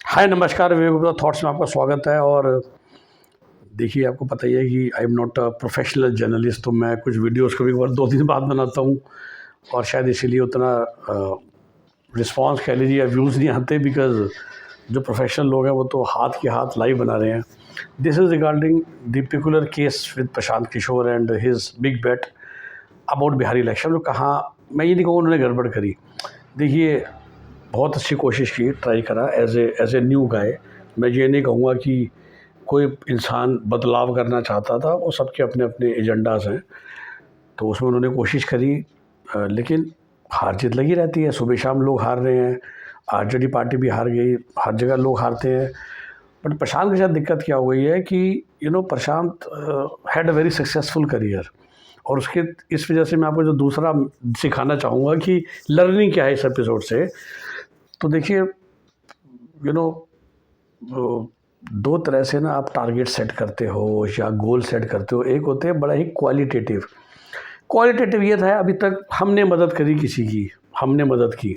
हाय नमस्कार, विवेक गुप्ता थॉट्स में आपका स्वागत है। और देखिए, आपको पता ही है कि I am not a professional journalist, तो मैं कुछ वीडियोस कभी कभार 2 दिन बाद बनाता हूँ और शायद इसीलिए उतना रिस्पांस कह लीजिए या व्यूज़ नहीं आते, बिकॉज जो प्रोफेशनल लोग हैं वो तो हाथ के हाथ लाइव बना रहे हैं। This is regarding the peculiar case with Prashant Kishor and his big bet about Bihar election. तो कहाँ, मैं ये नहीं कहूँ उन्होंने गड़बड़ करी। देखिए, बहुत अच्छी कोशिश की, ट्राई करा एज ए न्यू गाय। मैं ये नहीं कहूँगा कि कोई इंसान बदलाव करना चाहता था, वो सबके अपने अपने एजेंडाज हैं, तो उसमें उन्होंने कोशिश करी। लेकिन हार जीत लगी रहती है, सुबह शाम लोग हार रहे हैं, आरजेडी पार्टी भी हार गई, हर जगह लोग हारते हैं। बट प्रशांत के साथ दिक्कत क्या हो गई है कि Prashant had a very successful career, और उसके इस वजह से मैं आपको जो दूसरा सिखाना चाहूँगा कि लर्निंग क्या है इस एपिसोड से। तो देखिए, यू नो दो तरह से ना आप टारगेट सेट करते हो या गोल सेट करते हो। एक होते हैं बड़ा ही क्वालिटेटिव। क्वालिटेटिव ये था, अभी तक हमने मदद करी किसी की, हमने मदद की।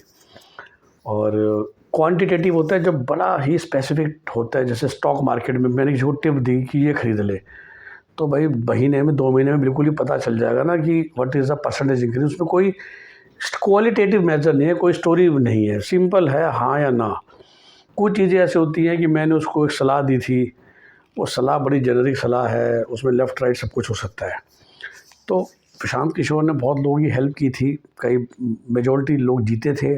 और क्वांटिटेटिव होता है जब बड़ा ही स्पेसिफिक होता है, जैसे स्टॉक मार्केट में मैंने किसी को टिप दी कि ये खरीद ले, तो भाई महीने में 2 महीने में बिल्कुल ही पता चल जाएगा ना कि what is the percentage increase. उसमें कोई क्वालिटेटिव मेजर नहीं है, कोई स्टोरी नहीं है, सिंपल है हाँ या ना। कुछ चीज़ें ऐसी होती हैं कि मैंने उसको एक सलाह दी थी, वो सलाह बड़ी जेनरिक सलाह है, उसमें लेफ़्ट राइट सब कुछ हो सकता है। तो प्रशांत किशोर ने बहुत लोगों की हेल्प की थी, कई मेजॉरिटी लोग जीते थे।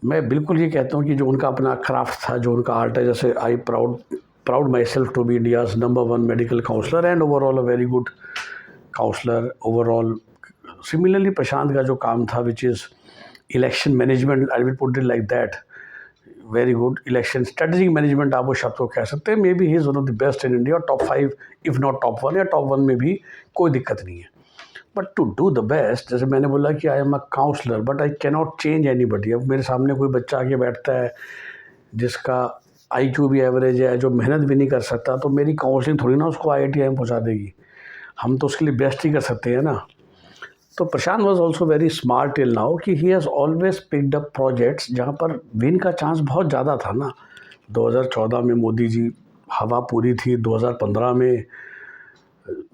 मैं बिल्कुल ये कहता हूँ कि जो उनका अपना क्राफ्ट था, जो उनका आर्ट है, जैसे I proud myself to be India's number 1 medical counsellor and overall a very good counsellor overall. Similarly Prashant का जो काम था, which is election management, I will put it like that, very good election strategic management, आप वो शब्द को कह सकते हैं। Maybe he is one of the best in India, top 5 if not top 1, या टॉप 1 में भी कोई दिक्कत नहीं है। But to do the best, जैसे मैंने बोला कि I am a counsellor but I can not change anybody. अब मेरे सामने कोई बच्चा आके बैठता है जिसका IQ भी एवरेज है, जो मेहनत भी नहीं कर सकता, तो मेरी काउंसलिंग थोड़ी ना उसको IITM पहुँचा देगी। हम तो उसके लिए बेस्ट ही कर सकते हैं ना। तो Prashant was also very smart till now कि he has always picked up projects जहाँ पर विन का चांस बहुत ज़्यादा था ना। 2014 में मोदी जी हवा पूरी थी, 2015 में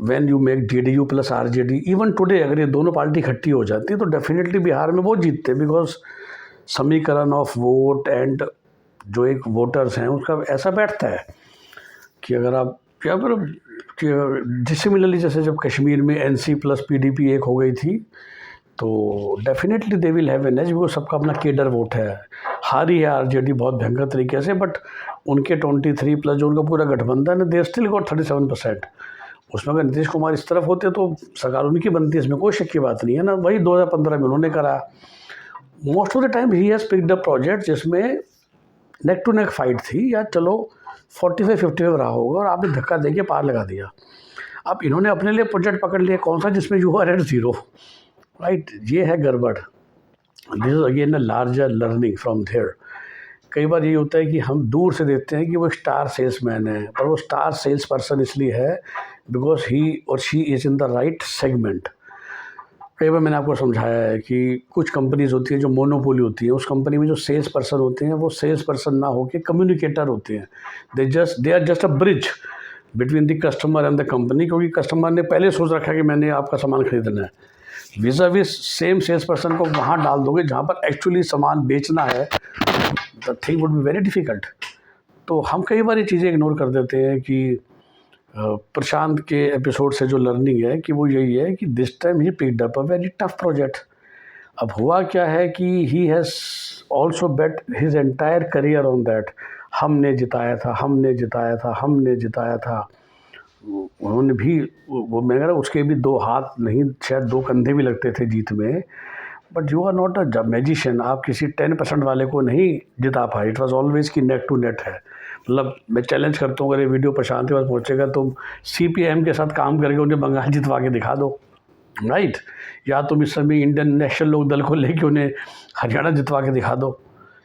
when you make DDU plus RJD, even today अगर ये दोनों पार्टी इकट्ठी हो जाती तो डेफिनेटली बिहार में वो जीतते, बिकॉज समीकरण ऑफ वोट एंड जो एक वोटर्स हैं उसका ऐसा बैठता है कि अगर आप क्या पर सिमिलरली जैसे जब कश्मीर में NC प्लस PDP एक हो गई थी, तो definitely they will have an edge, वो सबका अपना केडर वोट है। हारी है RJD बहुत भयंकर तरीके से, बट उनके 23 प्लस जो उनका पूरा गठबंधन है, दे स्टिल गॉट 37%। उसमें अगर नीतीश कुमार इस तरफ होते तो सरकार उनकी बनती है, इसमें कोई शक की बात नहीं है ना। वही 2015 में उन्होंने करा। Most of the time he has picked up project जिसमें नेक टू नेक फाइट थी, या चलो 45-55 रहा होगा और आपने धक्का देके पार लगा दिया। अब इन्होंने अपने लिए प्रोजेक्ट पकड़ लिया, कौन सा, जिसमें यू आर एट 0, राइट। ये है गड़बड़। This is again a larger learning from there. कई बार ये होता है कि हम दूर से देखते हैं कि वो स्टार सेल्समैन है, पर वो स्टार सेल्स पर्सन इसलिए है बिकॉज ही और she is in the right segment. कई बार मैंने आपको समझाया है कि कुछ कंपनीज होती हैं जो मोनोपोली होती है, उस कंपनी में जो सेल्स पर्सन होते हैं वो सेल्स पर्सन ना होकर कम्युनिकेटर होते हैं। They are just a bridge between the customer and the company, क्योंकि कस्टमर ने पहले सोच रखा है कि मैंने आपका सामान खरीदना है। Vis-a-vis same sales person को वहाँ डाल दोगे जहाँ पर एक्चुअली सामान बेचना है, the thing would be very difficult. तो हम कई बार ये चीज़ें इग्नोर कर देते हैं कि प्रशांत के एपिसोड से जो लर्निंग है कि वो यही है कि this time he picked up a very tough project. अब हुआ क्या है कि he has also bet his entire career on that. हमने जिताया था, हमने जिताया था, हमने जिताया था। उन्होंने भी वो मैं कह रहा उसके भी 2 हाथ नहीं, शायद 2 कंधे भी लगते थे जीत में। But you are not a magician, आप किसी 10% वाले को नहीं जिता पाए। इट वॉज ऑलवेज की नेट टू नेट है। मतलब मैं चैलेंज करता हूँ, अगर ये वीडियो प्रशांत के पास पहुँचेगा तुम CPIM के साथ काम करके उन्हें बंगाल जितवा के दिखा दो, राइट। या तुम इस समय इंडियन नेशनल लोक दल को लेके उन्हें हरियाणा जितवा के दिखा दो,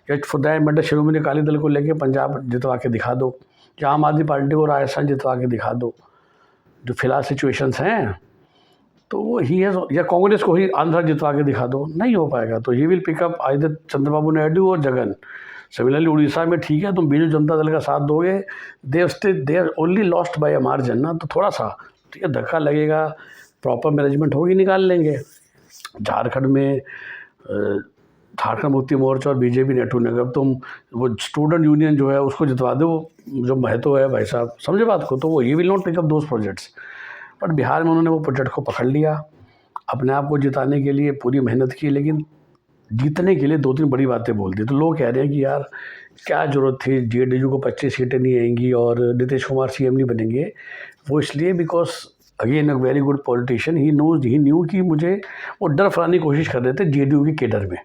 या for that matter Shiromani Akali Dal को लेके पंजाब जितवा के दिखा दो, या आम आदमी पार्टी को राजस्थान जितवा के दिखा दो, जो फिलहाल सिचुएशंस हैं। तो वो ही है, या कांग्रेस को ही आंध्र जितवा के दिखा दो, नहीं हो पाएगा। तो he will pick up either Chandrababu Naidu और जगन। सिमिलरली उड़ीसा में ठीक है, तुम बीजू जनता दल का साथ दोगे, they only lost by a margin ना, तो थोड़ा सा ठीक है धक्का लगेगा, प्रॉपर मैनेजमेंट होगी, निकाल लेंगे। झारखंड में झारखंड मुक्ति मोर्चा और बीजेपी नेटू ने, अगर तुम वो स्टूडेंट यूनियन जो है उसको जितवा दो, जो महतो है भाई साहब, समझे बात को, तो वो ये will not take up those projects. But Bihar में उन्होंने वो प्रोजेक्ट को पकड़ लिया, अपने आप को जिताने के लिए पूरी मेहनत की, लेकिन जीतने के लिए 2-3 बड़ी बातें बोल दी। तो लोग कह रहे हैं कि यार क्या ज़रूरत थी, जेडीयू को 25 सीटें नहीं आएंगी और नीतीश कुमार सीएम नहीं बनेंगे। वो इसलिए because again a very good politician, he new कि मुझे वो डर फैलाने की कोशिश कर रहे थे जेडीयू के केडर में।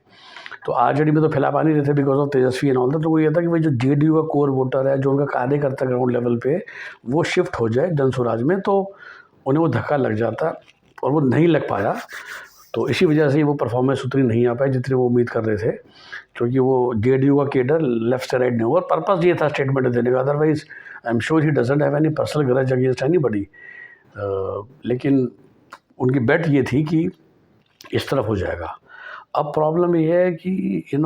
तो आरजेडी में तो फैला पा नहीं रहे थे because of Tejashwi and all that. तो वो ये था कि भाई जो जेडीयू का कोर वोटर है, जो उनका कार्य करता ग्राउंड लेवल पे, वो शिफ्ट हो जाए जनस्वराज में, तो उन्हें वो धक्का लग जाता, और वो नहीं लग पाया। तो इसी वजह से वो परफॉर्मेंस उतनी नहीं आ पाई जितनी वो उम्मीद कर रहे थे, क्योंकि वो जेडीयू का केडर लेफ्ट से राइट नहीं हुआ। पर्पस ये था स्टेटमेंट देने का, otherwise I am sure he doesn't have any personal grudge against anybody. लेकिन उनकी बेट ये थी कि इस तरफ हो जाएगा। अब प्रॉब्लम ये है कि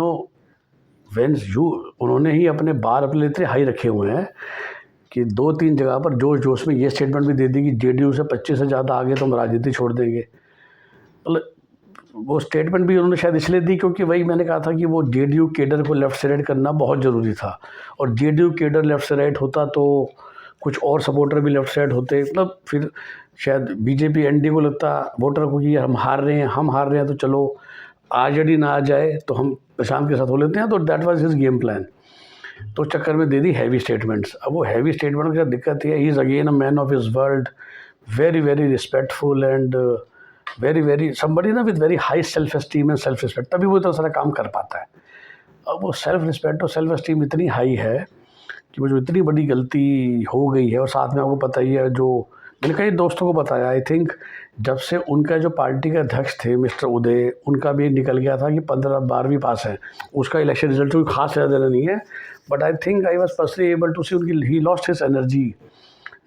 उन्होंने ही अपने बार अपने इतने हाई रखे हुए हैं कि 2-3 जगह पर जोश जोश में ये स्टेटमेंट भी दे दी कि जेडीयू से 25 से ज़्यादा आगे तो हम राजनीति छोड़ देंगे। मतलब वो स्टेटमेंट भी उन्होंने शायद इसलिए दी क्योंकि वही मैंने कहा था कि वो जेडीयू केडर को लेफ़्ट से राइट करना बहुत ज़रूरी था, और जेडीयू केडर लेफ़्ट से राइट होता तो कुछ और सपोर्टर भी लेफ़्ट से राइट होते। मतलब फिर शायद बीजेपी एनडीए को लगता वोटर को कि हम हार रहे हैं तो चलो आरजेडी ना आ जाए तो हम प्रशांत के साथ हो लेते हैं। तो that was his game plan. तो उस चक्कर में दे दी हैवी स्टेटमेंट्स। अब वो हैवी स्टेटमेंट की दिक्कत है, he is again a man of his world, very very respectful and very very somebody ना with very high self esteem and self respect, तभी वो इतना सारा काम कर पाता है। अब वो सेल्फ रिस्पेक्ट और सेल्फ एस्टीम इतनी हाई है कि वो जो इतनी बड़ी गलती हो गई है, और साथ में आपको पता ही है, जो मैंने कई दोस्तों को बताया, आई थिंक जब से उनका जो पार्टी के अध्यक्ष थे मिस्टर उदय, उनका भी निकल गया था कि 12वीं पास है, उसका इलेक्शन रिजल्ट कोई खास ज़्यादा नहीं है, but I think I was personally able to see उनकी ही लॉस्ट हिज एनर्जी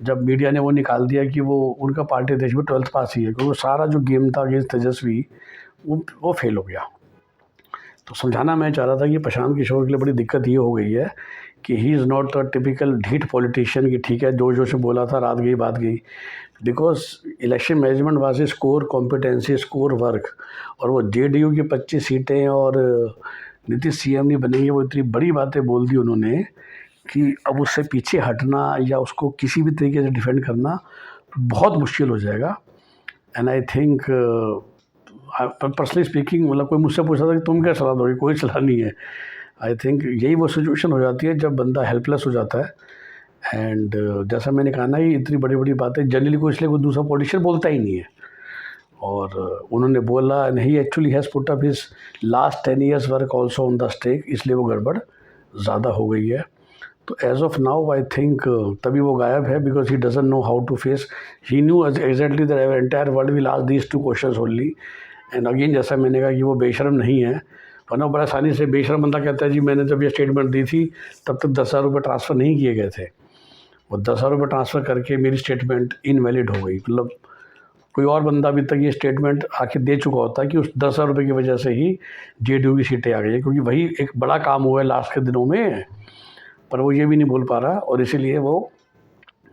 जब मीडिया ने वो निकाल दिया कि वो उनका पार्टी अध्यक्ष भी 12th पास ही है, क्योंकि वो सारा जो गेम था अगेंस्ट तेजस्वी वो फेल हो गया। तो समझाना मैं चाह रहा था कि प्रशांत किशोर के लिए बड़ी दिक्कत ये हो गई है कि he is not the typical ढीठ पॉलिटिशियन, कि ठीक है जो से बोला था रात गई बात गई, because election management was his core competency, core work. और वो जेडीयू की 25 सीटें और नीतीश सीएम नहीं बनेंगे, वो इतनी बड़ी बातें बोल दी उन्होंने कि अब उससे पीछे हटना या उसको किसी भी तरीके से डिफेंड करना बहुत मुश्किल हो जाएगा। And I think personally speaking, मतलब कोई मुझसे पूछा था कि तुम क्या सलाह दोगे, कोई सलाह नहीं है। आई थिंक यही वो सिचुएशन हो जाती है जब बंदा हेल्पलेस हो जाता है। एंड जैसा मैंने कहा ना, ये इतनी बड़ी बड़ी बातें जनरली कोई इसलिए कोई दूसरा पॉलिटिशियन बोलता ही नहीं है, और उन्होंने बोला and he actually has put up his last 10 years work also on the stake, इसलिए वो गड़बड़ ज़्यादा हो गई है। तो as of now I think तभी वो गायब है, because he doesn't know how to face, he knew exactly the entire world will ask these 2 questions only. And again जैसा मैंने कहा कि वो बेशरम नहीं है, वरना बड़ा आसानी से बेशरम बंदा कहता है जी मैंने जब ये स्टेटमेंट दी थी तब तक 10,000 रुपये ट्रांसफ़र नहीं किए गए थे, वो 10,000 रुपये ट्रांसफ़र करके मेरी स्टेटमेंट इनवैलिड हो गई। मतलब कोई और बंदा अभी तक ये स्टेटमेंट आखिर दे चुका होता है कि उस 10,000 रुपये की वजह से ही जेडीयू की सीटें आ गई है, क्योंकि वही एक बड़ा काम हुआ है लास्ट के दिनों में, पर वो ये भी नहीं बोल पा रहा, और इसीलिए वो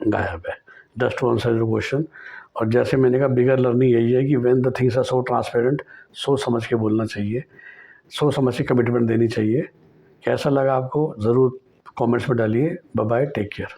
गायब है। Just to answer your question. और जैसे मैंने कहा, बिगर लर्निंग यही है कि when the things are so transparent, सोच समझ के बोलना चाहिए, सोच समझ के कमिटमेंट देनी चाहिए। कैसा लगा आपको ज़रूर कमेंट्स में डालिए। Bye bye, take care.